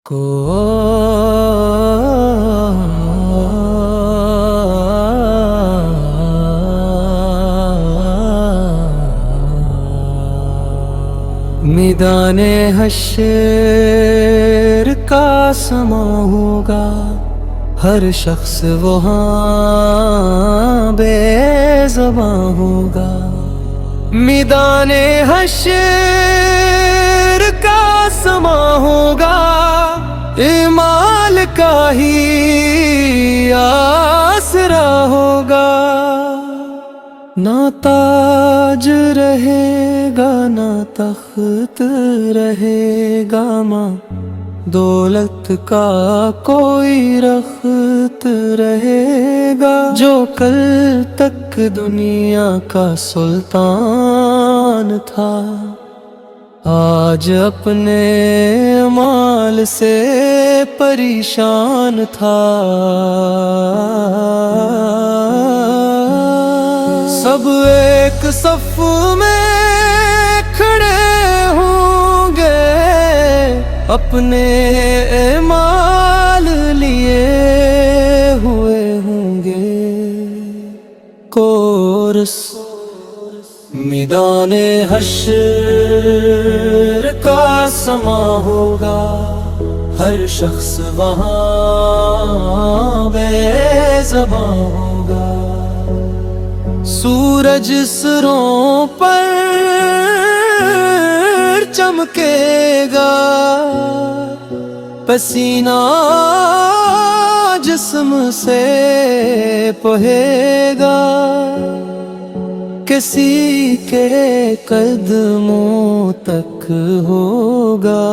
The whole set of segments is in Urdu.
کو میدان حشر کا سما ہوگا، ہر شخص وہاں بے زباں ہوگا۔ میدان حشر کا سما ہوگا، اعمال کا ہی آسرا ہوگا۔ نہ تاج رہے گا نہ تخت رہے گا، ماں دولت کا کوئی رخت رہے گا۔ جو کل تک دنیا کا سلطان تھا، آج اپنے مال سے پریشان تھا۔ سب ایک صف میں کھڑے ہوں گے، اپنے اعمال لیے ہوئے ہوں گے۔ کورس میدان حشر کا سما ہوگا، ہر شخص وہاں بے زباں ہوگا۔ سورج سروں پر چمکے گا، پسینہ جسم سے بہے گا۔ کسی کے قدموں تک ہوگا،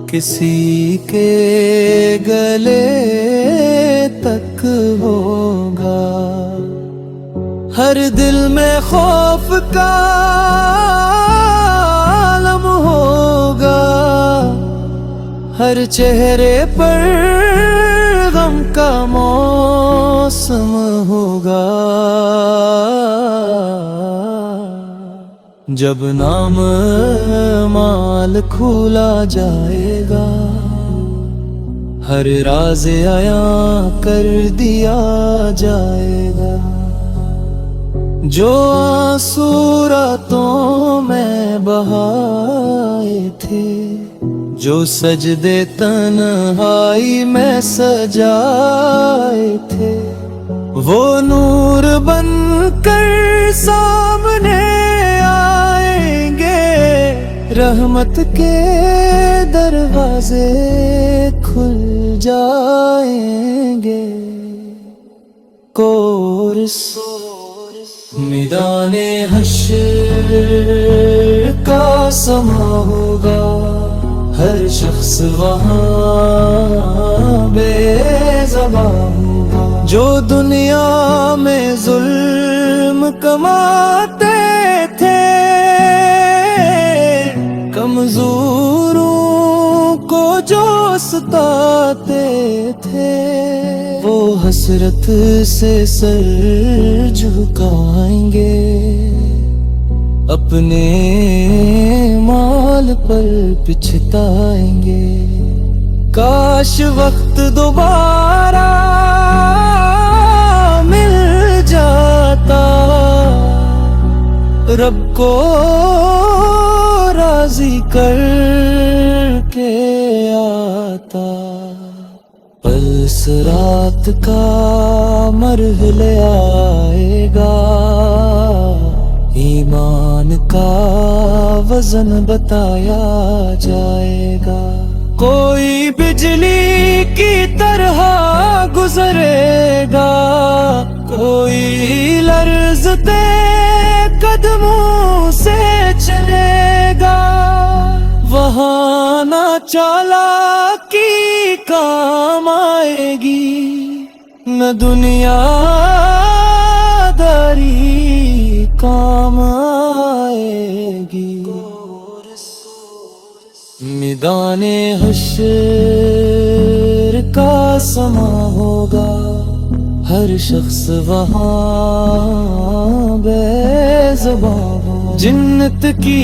کسی کے گلے تک ہوگا۔ ہر دل میں خوف کا عالم ہوگا، ہر چہرے پر غم کا موسم ہوگا۔ جب نام مال کھولا جائے گا، ہر راز عیاں کر دیا جائے گا۔ جو آنسو راتوں میں بہائے تھے، جو سجدے تنہائی میں سجائے تھے، وہ نور بن کر سامنے آئیں گے۔ رحمت کے دروازے کھل جائیں گے۔ کورس میدان حشر کا سما ہوگا، ہر شخص وہاں بے زباں ہوگا۔ جو دنیا میں ظلم کماتے تھے، کمزوروں کو جو ستاتے تھے، وہ حسرت سے سر جھکائیں گے، اپنے مال پر پچھتائیں گے۔ کاش وقت دوبارہ مل جاتا، رب کو راضی کر کے آتا۔ پلس رات کا مرحلہ آئے گا، ایمان کا وزن بتایا جائے گا۔ کوئی بجلی کی طرح گزرے گا، کوئی لرزتے قدموں سے چلے گا۔ وہاں نہ چالاکی کام آئے گی، نہ دنیا داری کام آئے گی۔ میدان حشر کا سما ہوگا، ہر شخص وہاں بے زباں ہوگا۔ جنت کی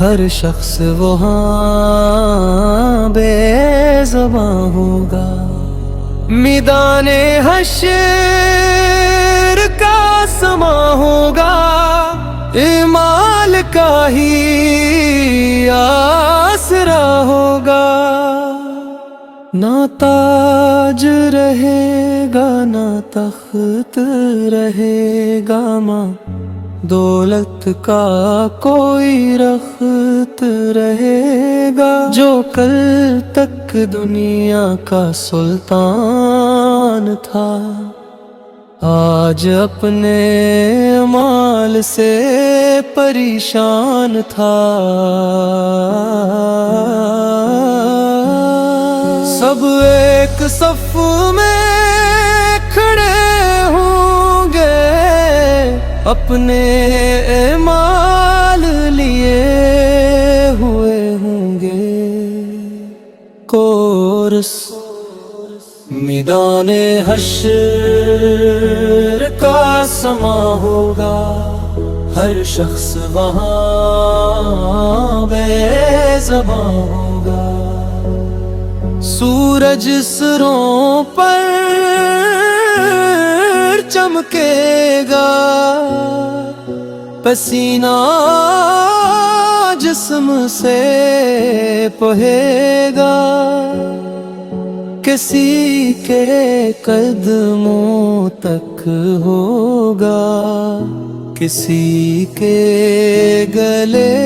ہر شخص وہاں بے زباں ہوگا. میدان حشر کا سما ہوگا، اعمال کا ہی آسرا ہوگا. نہ تاج رہے گا نہ تخت رہے گا، ماں دولت کا کوئی رخت رہے گا. جو کل تک دنیا کا سلطان تھا، آج اپنے مال سے پریشان تھا. سب ایک صف میں کھڑے ہوں گے، اپنے اعمال لیے ہوئے ہوں گے. کورس میدان حشر کا سما ہوگا، ہر شخص وہاں بے زباں ہوگا. سورج سروں پر چمکے گا، پسینہ جسم سے بہے گا. کسی کے قدموں تک ہوگا، کسی کے گلے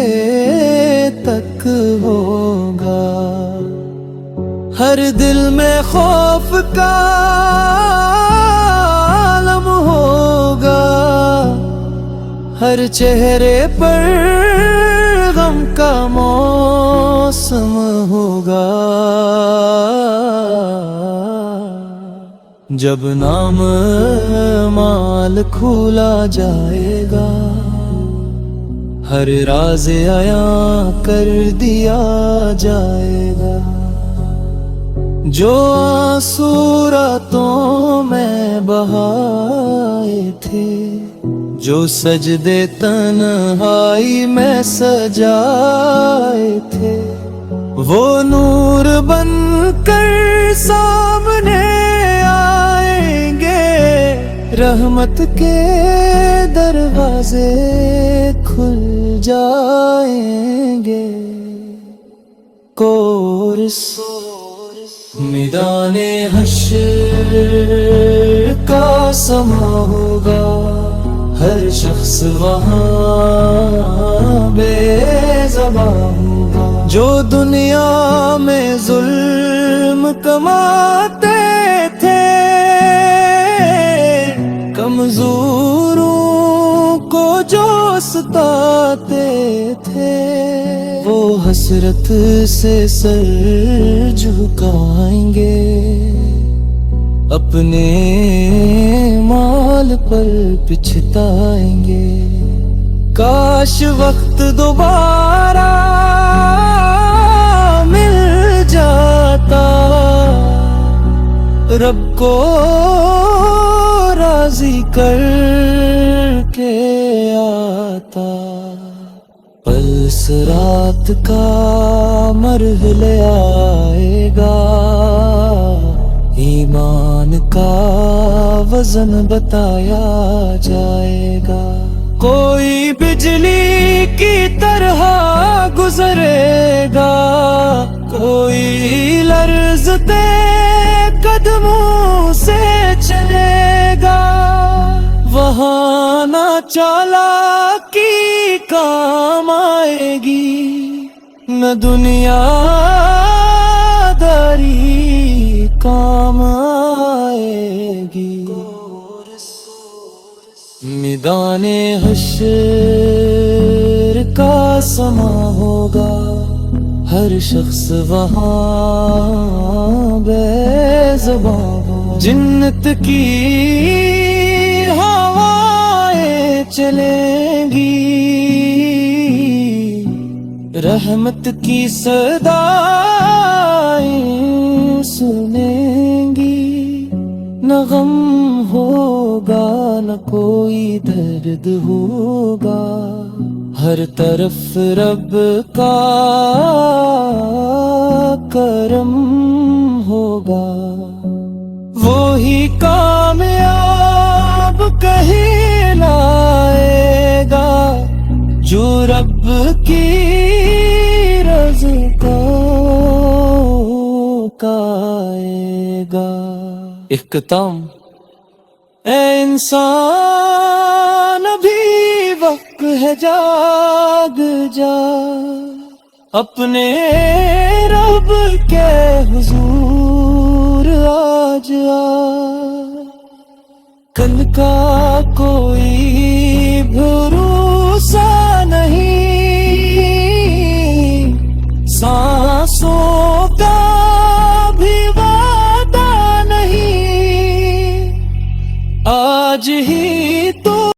تک ہوگا. ہر دل میں خوف کا عالم ہوگا، ہر چہرے پر غم کا موسم ہوگا. جب نام مال کھولا جائے گا، ہر راز عیاں کر دیا جائے گا. جو آنسو راتوں میں بہائے تھے، جو سجدے تنہائی میں سجائے تھے، وہ نور بن کر سامنے آئیں گے. رحمت کے دروازے کھل جائیں گے. کورس میدان حشر کا سما ہوگا، ہر شخص وہاں بے زباں ہوگا. جو دنیا میں ظلم کماتے تھے، کمزوروں کو جو ستاتے تھے، وہ حسرت سے سر جھکائیں گے، اپنے مال پر پچھتائیں گے. کاش وقت دوبارہ مل جاتا، رب کو راضی کر کے آتا. پلس رات کا مرحلہ آئے گا، ایمان کا وزن بتایا جائے گا. کوئی بجلی کی طرح گزرے گا، کوئی لرزتے قدموں سے چلے گا. وہاں نہ چالاکی کام آئے گی، نہ دنیا داری کام آئے گی. میدان حشر کا سما ہوگا، ہر شخص وہاں بے زباں ہوگا. جنت کی ہوائیں چلیں گی، رحمت کی صدائیں سنیں گی. نہ غم ہوگا نہ کوئی درد ہوگا، ہر طرف رب کا کرم ہوگا، وہی کامیاب کہلائے گا جو رب کی رزقوں کا آئے گا۔ اختتام: اے انسان ابھی وقت ہے، جاگ جا، اپنے رب کے حضور آج آ، کل کا کوئی بھروسہ